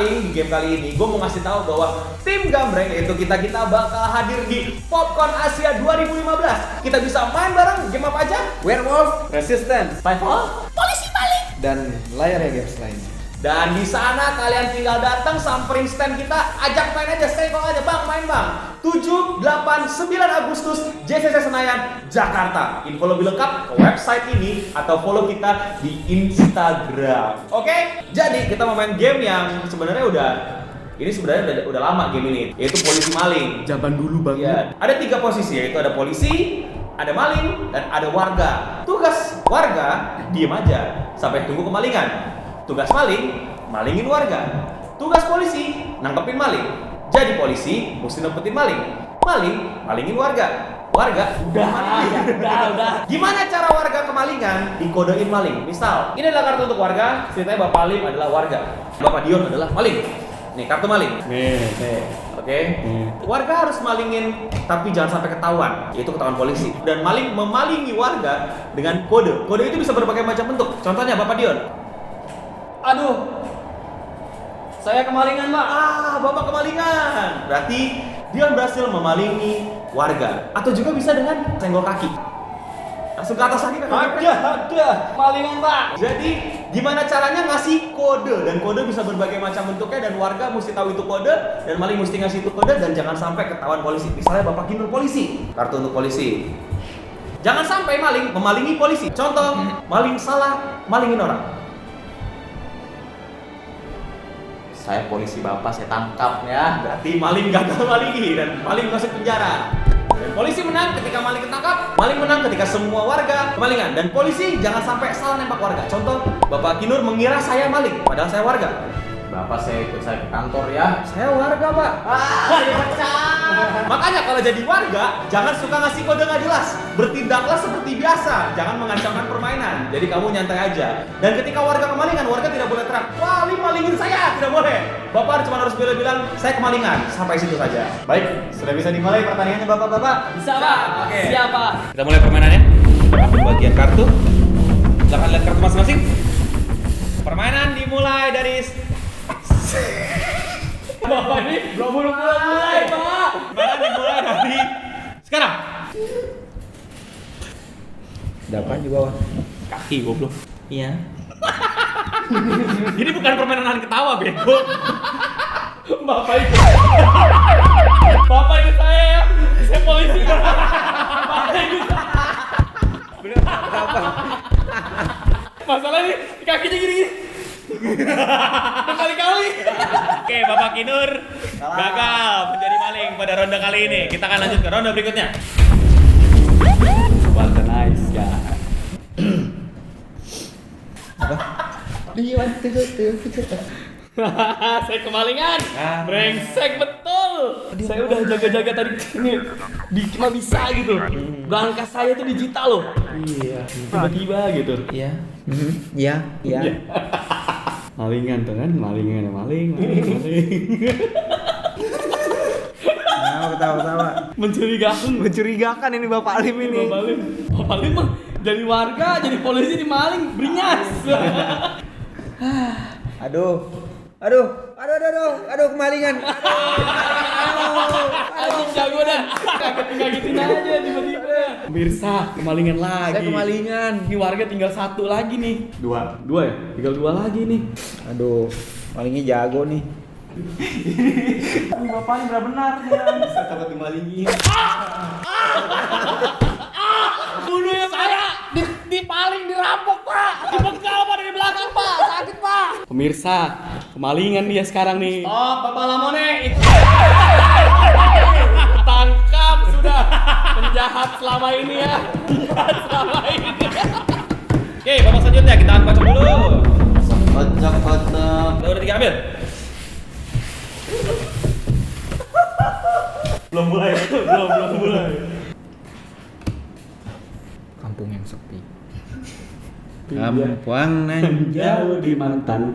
maling di game kali ini, gue mau ngasih tahu bahwa tim Gambreng yaitu kita bakal hadir di Popcorn Asia 2015. Kita bisa main bareng game apa aja? Werewolf, Resistance, Spyfall, Polisi Maling, dan layarnya games lainnya. dan di sana kalian tinggal datang samperin stand kita, ajak main aja, stay call aja, bang main bang. 7, 8, 9 Agustus JCC Senayan, Jakarta. Info lebih lengkap ke website ini atau follow kita di Instagram. Oke? Jadi kita mau main game yang sebenarnya udah lama game ini, yaitu Polisi Maling. Zaman dulu banget. Ya, ada 3 posisi, yaitu ada polisi, ada maling, dan ada warga. Tugas warga diem aja sampai tunggu kemalingan. Tugas maling, malingin warga. Tugas polisi, nangkepin maling. Jadi polisi mesti nampetin maling. Maling, malingin warga. Warga, udah. Gimana cara warga kemalingan dikodein maling? Misal, ini adalah kartu untuk warga, ceritanya Bapak Lim adalah warga. Bapak Dion adalah maling. Nih, kartu maling. Nih. Oke. Warga harus malingin tapi jangan sampai ketahuan, yaitu ketahuan polisi. Dan maling memalingi warga dengan kode. Kode itu bisa berbagai macam bentuk. Contohnya Bapak Dion. Aduh, saya kemalingan, Pak. Bapak kemalingan. Berarti Dion berhasil memalingi warga. Atau juga bisa dengan senggol kaki. Langsung ke atas lagi kan? Ada. Malingan, Pak. Jadi gimana caranya ngasih kode, dan kode bisa berbagai macam bentuknya, dan warga mesti tahu itu kode, dan maling mesti ngasih itu kode, dan jangan sampai ketahuan polisi. Misalnya Bapak Kinur polisi, kartu untuk polisi. Jangan sampai maling memalingi polisi. Contoh, maling salah malingin orang. Saya polisi, Bapak, saya tangkap ya. Berarti maling gagal malingi dan maling masuk penjara. Dan polisi menang ketika maling ketangkap, maling menang ketika semua warga kemalingan. Dan polisi jangan sampai salah nembak warga. Contoh, Bapak Kinur mengira saya maling, padahal saya warga. Bapak, saya ikut saya ke kantor ya. Saya warga, Pak. Makanya kalau jadi warga, jangan suka ngasih kode nggak jelas. Bertindaklah seperti biasa, jangan mengancamkan permainan. Jadi kamu nyantai aja. Dan ketika warga kemalingan, warga tidak boleh teriak, "Wah, Lim malingin saya!" Tidak boleh. Bapak cuma harus bilang, "Saya kemalingan." Sampai situ saja. Baik, sudah bisa dimulai pertandingannya Bapak-bapak. Bisa, Pak. Oke. Siap, Pak. Kita mulai permainannya. Ambil bagian kartu. Silahkan lihat kartu masing-masing. Permainan dimulai dari Bapak ini belum mulai, Pak. Permainan dimulai dari sekarang. Dapat di bawah. Kaki goblok. Iya. Ini bukan permainan ketawa, bego. Bapak itu. Bapak itu saya ya. Saya polisi. Bapak itu. Berapa? Masalah nih kakinya gini-gini. Berkali-kali. Oke, Bapak Kinur gagal menjadi maling pada ronde kali ini. Kita akan lanjut ke ronde berikutnya. What a nice guy. Apa? Saya kemalingan. Brengsek betul. Saya udah jaga-jaga tadi ini nggak bisa gitu. Langkah saya tuh digital loh. Iya. Tiba-tiba gitu. Iya. Iya. Malingan tuh kan, maling. Nah, ketawa-ketawa. Mencurigakan ini Bapak Lim ini. Bapak Lim mah jadi warga, jadi polisi, jadi maling, beringas. Aduh, kemalingan. Aduh, jago dah. Kagetin aja tiba-tiba. Pemirsa, kemalingan lagi. Saya kemalingan. Ini warga tinggal 1 lagi nih. Dua ya? Tinggal 2 lagi nih. Aduh, malingnya jago nih. Ini bapak ini benar ya. Bisa takut dimalingin. Bunuh ya saya dipaling, dirampok, Pak. Dibegal, Pak, dari belakang, Pak. Sakit, Pak. Pemirsa, kemalingan dia sekarang nih. Oh, Bapak Lamone. Tangkap sudah penjahat selama ini ya. Oke, Bapak selanjutnya kita angkat dulu. Kocok. Udah 3 ambil. Belum mulai. Kampung yang sepi. Kampung nan jauh di mantan.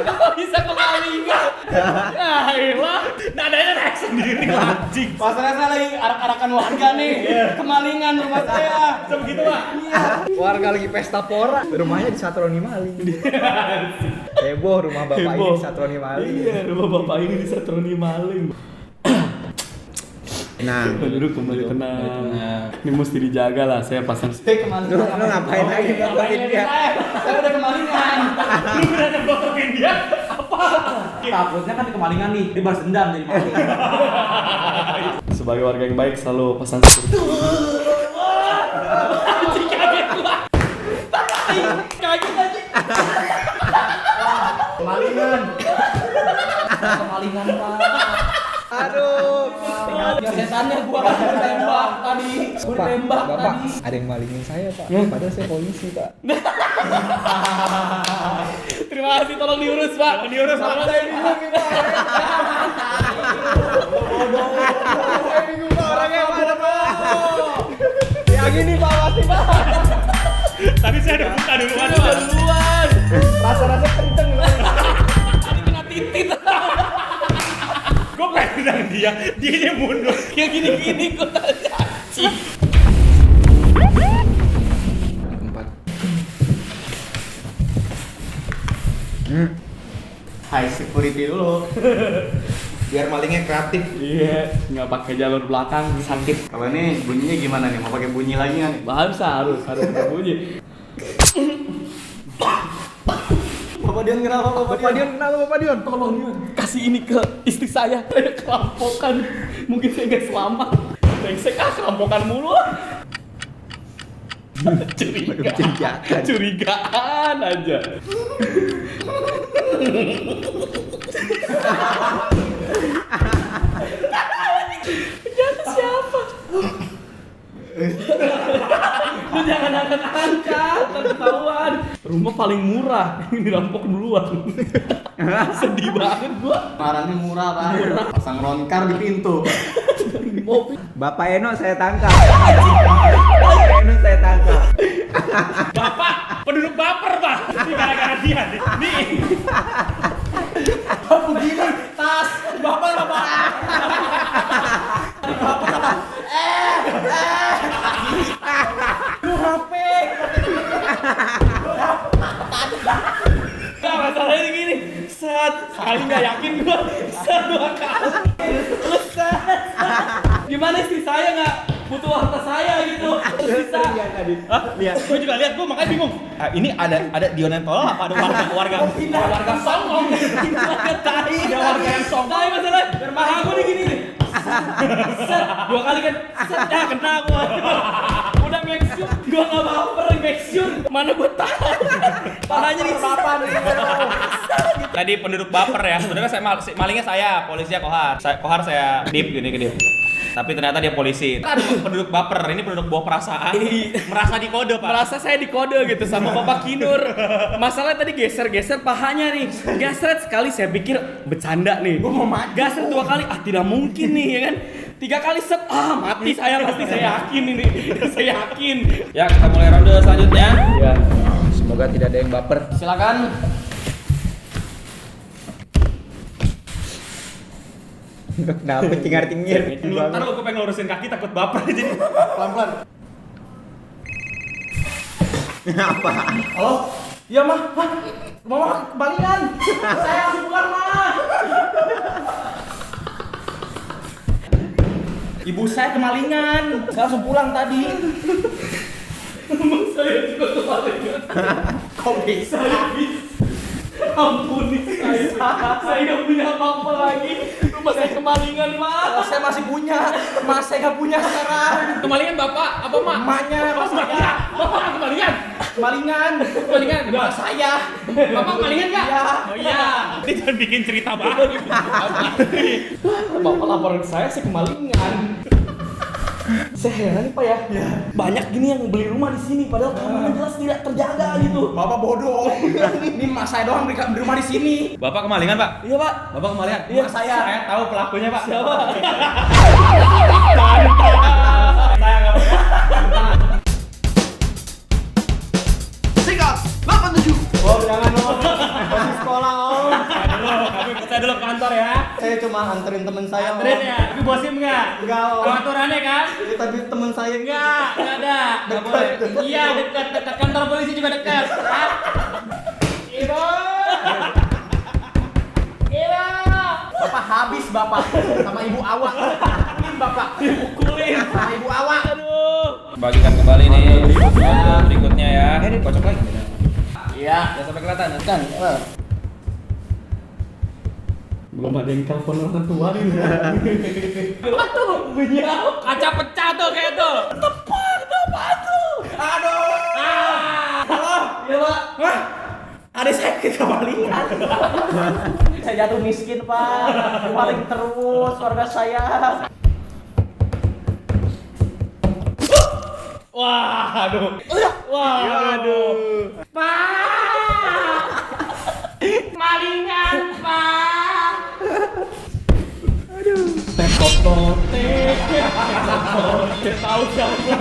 Kok bisa kemalingan? Ya elah, dadanya naik sendiri anjing. Masalahnya saya lagi arak-arakan warga nih. Kemalingan rumah saya. Sebegitu, Pak. Iya. Warga lagi pesta pora. Rumahnya di Satroni Maling. Heboh rumah bapak ini di Satroni Maling. Iya, rumah bapak ini di Satroni Maling. Nah, Duduk kembali tenang. Ini mesti dijaga lah. Saya pasang stay kemalingan. lu ngapain lagi ngomongin dia? Saya udah kemalingan. Lu udah ngomongin dia? Apa? Takutnya kan kemalingan nih, dia balas dendam jadi maling. Sebagai warga yang baik selalu pasang security. Anjing kaget gua. Kaget aja. Kemalingan. Kemalingan, Pak. Aduh. Setannya gua kan tembak tadi. Gua Pak, tembak Bapak, tadi. ada yang malingin saya, Pak. Padahal saya polisi, Pak. Terima kasih, tolong diurus, Pak. Diurus, Pak. Saya bingung nih, Pak. Saya bingung, Pak. Orangnya mana, Pak? Yang ini, Pak, pasti, Pak. Tadi saya udah buka duluan, Pak. Duluan. Rasa-rasa kenceng, Pak. Tadi kena titit. Gue pengen dia mundur. Kayak gini-gini gue tadi. Anjing. Empat. High security dulu. Biar malingnya kreatif. Iya, nggak pakai jalur belakang sakit. Kalau ini bunyinya gimana nih? Mau pakai bunyi lagi nggak nih? Harus berbunyi. Bapak Dion kenapa? Bapak Dion, kenapa Bapak Dion? Tolong kasih ini ke istri saya. Saya kerampokan. Mungkin saya nggak selamat. Brengsek kerampokan mulu. Curigaan aja. Penjahat siapa? Lu jangan angkat, ketahuan. Rumah paling murah, ini dirampok duluan. Sedih banget gua. Marahnya murah, Pak. Pasang ronkar di pintu. Mobil. Bapak Eno saya tangkap. Bapak Eno saya tangkap. Bapak, penduduk baper, Pak. Ini gara-gara dia nih. Nih. Begini, tas. Bapak. Lu HP. Nah, masalahnya gini. Sekali nggak yakin gua. Dua kali. Gimana istri saya nggak butuh harta saya gitu? Bisa. Hah? Lihat. Gue juga lihat, gue makanya bingung. Ini ada Dion yang tolol apa ada warga Songong. Warga tai. Ada warga yang songong. Tai masalah. Paha gua nih gini nih. Set, 2 kali kan. Set, ya kena gua. Udah make sure. Gua nggak baper, make sure. Mana gua tahu. Pahanya nih papan. Tadi penduduk baper ya. Sebenarnya malingnya saya, polisinya Kohar. Kohar saya dip gini ke dip. Tapi ternyata dia polisi. Kan penduduk baper, ini penduduk bawa perasaan. Merasa dikode, Pak. Merasa saya dikode gitu sama Bapak Kinur. Masalahnya tadi geser-geser pahanya nih. Gasret sekali saya pikir bercanda nih. Gasret 2 kali, tidak mungkin nih ya kan. 3 kali set, mati saya pasti, saya yakin ini. Saya yakin. Ya, kita mulai ronde selanjutnya. Ya. Semoga tidak ada yang baper. Silakan. Kenapa tinggar-tingir? Ntar lu gue pengen lurusin kaki takut baper jadi. Pelan-pelan. Apa? Halo? Iya, Mah. Mama kembalian. Saya langsung pulang, Mah. Ibu saya kemalingan. Saya langsung pulang tadi. Saya juga kemalingan. Kok bisa? Ampuni saya. Saya nggak punya apa-apa lagi. Rumah saya kemalingan, Pak. Oh, saya masih punya. Mas, saya nggak punya sekarang. Kemalingan Bapak apa Mak? Emaknya, mas saya. Bapak kemalingan. Kemalingan. Kemalingan. Emak saya. Bapak kemalingan nggak? Iya. Oh iya. Ini jangan bikin cerita baru. Bapak laporan ke saya kemalingan. Saya heran nih Pak ya. Banyak gini yang beli rumah di sini padahal keamanan jelas tidak terjaga gitu. Bapak bodoh. Ini emak saya doang beli rumah di sini. Bapak kemalingan, Pak? Iya Pak. Bapak kemalingan? Iya. Saya tahu pelakunya, Pak. Siapa? Saya nggak punya. Singkat 87. Oh, jangan Om. Masih sekolah Om. Saya dulu ke kantor ya. Saya cuma anterin teman saya. Adren ya, tapi bosnya enggak. Enggak, Om. Sama aturannya kan? Ini tadi teman saya. Enggak ada. Enggak boleh. Iya, dekat kantor polisi juga dekat. Hah? Ibu. Ibu. Bapak habis bapak sama ibu awak. Bapak Dipukulin. sama ibu awak. Aduh. Bagikan kembali nih berikutnya ya. Kocok lagi. Iya. Jangan sampai kelihatan. Kan, Belum ada yang telepon orang tua nih. Apa tuh? Bunyi apa? Kaca pecah tuh kayak tuh. Tepak, apa tuh? Aduh. Halo, iya Pak. Wah, ada sakit kemalingan. saya jatuh miskin pak, maling terus keluarga saya. Wah, aduh. Wah, aduh. Pak. Malingan, Pak. Aduh. Tekotote. Tahu siapa?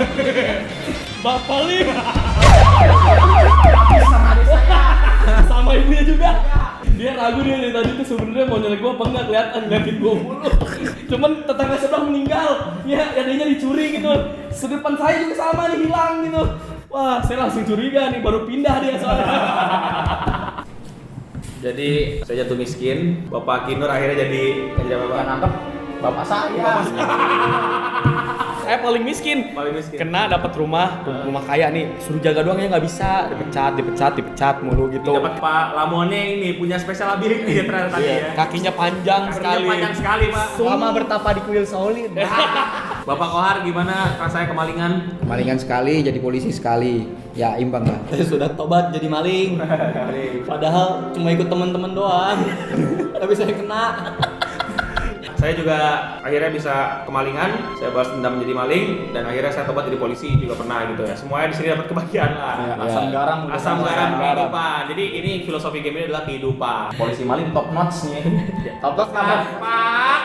Bapak Lim. Sama adik saya. Sama ibunya juga. Dia ragu dia dari tadi tuh sebenarnya mau nyelek gua apa enggak, kelihatan ngeliatin gua mulu. Cuman tetangga sebelah meninggal. Ya, adanya dicuri gitu. Sedepan saya juga sama nih hilang gitu. Wah, saya langsung curiga nih, baru pindah dia soalnya. Jadi saya jatuh miskin, Bapak Kinur akhirnya jadi apa? Nangkep bapak saya. Saya paling miskin. Paling miskin. Kena dapat rumah kaya nih, suruh jaga doang ya nggak bisa, dipecat mulu gitu. Dapat Pak Lamonnya ini punya special ability ya ternyata tadi ya. Kakinya panjang Kakinya sekali. panjang sekali, Pak. Lama bertapa di kuil Shaolin. Bapak Kohar gimana rasanya kemalingan? Kemalingan sekali, jadi polisi sekali. Ya imbang lah. Saya sudah tobat jadi maling. Padahal cuma ikut teman-teman doang. Tapi saya kena. Saya juga akhirnya bisa kemalingan, saya balas dendam menjadi maling, dan akhirnya saya tobat jadi polisi juga pernah gitu ya. Semuanya di sini dapat kebahagiaan lah. Asam garam. Asam garam kehidupan. Jadi ini filosofi game ini adalah kehidupan. Polisi maling top notch nih. Top notch Pak.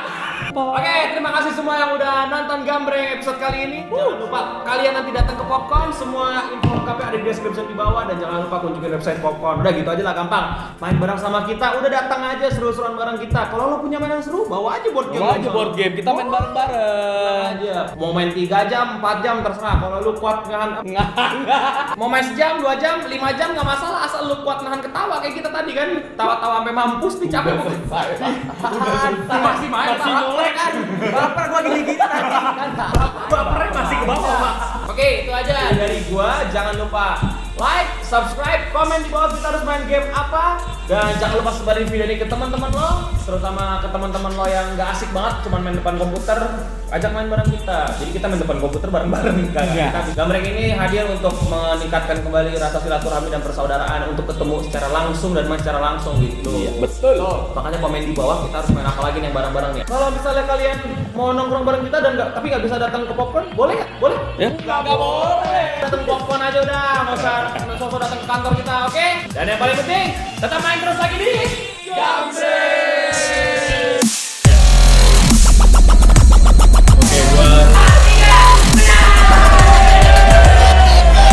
Oke, terima kasih semua yang udah nonton Gambreng episode kali ini. Jangan lupa kalian nanti datang ke Popcorn. Semua info lengkapnya ada di deskripsi di bawah, dan jangan lupa kunjungin website Popcorn. Udah gitu aja lah, gampang. Main bareng sama kita, udah datang aja seru-seruan bareng kita. Kalau lo punya mainan seru, bawa aja board game. Bawa aja board game, kita main bareng-bareng. Aja. Mau main 3 jam, 4 jam terserah. Kalau lu kuat nahan, Enggak. mau main sejam, 2 jam, 5 jam nggak masalah, asal lu kuat nahan ketawa kayak kita tadi kan. Tawa-tawa sampai mampus nih, capek. Masih main, Masih Pak. nolek kan. Baper gua gini-gini tadi kan. Bapernya masih ke bawah, Pak. Oke, itu aja dari gua. Jangan lupa like, subscribe, komen di bawah kita harus main game apa. Dan jangan lupa sebarin video ini ke teman-teman lo, terutama ke teman-teman lo yang nggak asik banget cuman main depan komputer. Ajak main bareng kita. Jadi kita main depan komputer bareng-bareng kan. Gambreng ini hadir untuk meningkatkan kembali rasa silaturahmi dan persaudaraan, untuk ketemu secara langsung dan main secara langsung gitu. Iya, betul. Makanya komen di bawah kita harus main apa lagi nih bareng-bareng nih. Kalau misalnya kalian mau nongkrong bareng kita dan tapi nggak bisa datang ke Popcorn, boleh nggak? Boleh? Ya? Nggak boleh. Datang ke Popcorn aja udah, nggak usah datang ke kantor kita, oke? Dan yang paling penting, tetap main terus lagi di